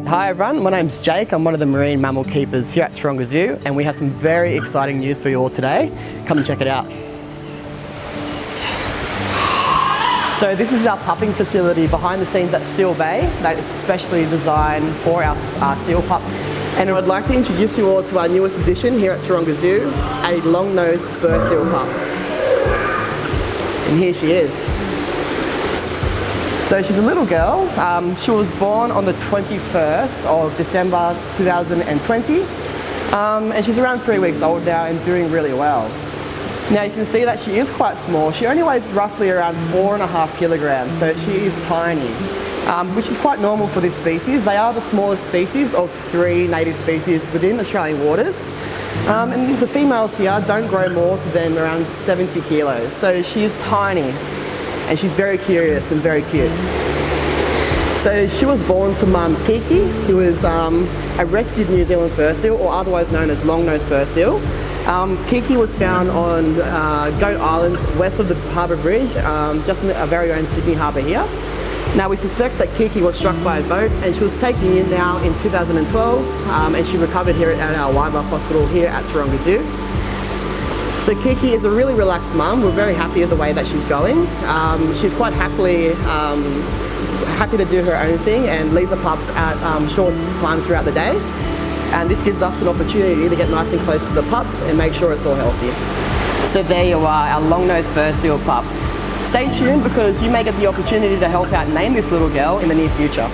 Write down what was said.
Hi everyone, my name's Jake. I'm one of the marine mammal keepers here at Taronga Zoo, and we have some very exciting news for you all today. Come and check it out. So this is our pupping facility behind the scenes at Seal Bay that is specially designed for our seal pups. And I would like to introduce you all to our newest addition here at Taronga Zoo, a long-nosed fur seal pup. And here she is. So she's a little girl. She was born on the 21st of December 2020, and she's around 3 weeks old now and doing really well. Now you can see that she is quite small. She only weighs roughly around 4.5 kilograms, so she is tiny, which is quite normal for this species. They are the smallest species of 3 native species within Australian waters. And the females here don't grow more than around 70 kilos, so she is tiny. And she's very curious and very cute. So she was born to Mum Kiki, who was a rescued New Zealand fur seal, or otherwise known as long-nosed fur seal. Kiki was found on Goat Island, west of the Harbour Bridge, just in our very own Sydney Harbour here. Now we suspect that Kiki was struck by a boat, and she was taken in now in 2012, and she recovered here at our wildlife hospital here at Taronga Zoo. So Kiki is a really relaxed mum. We're very happy with the way that she's going. She's quite happy to do her own thing and leave the pup at short times throughout the day. And this gives us an opportunity to get nice and close to the pup and make sure it's all healthy. So there you are, our long-nosed fur seal pup. Stay tuned because you may get the opportunity to help out name this little girl in the near future.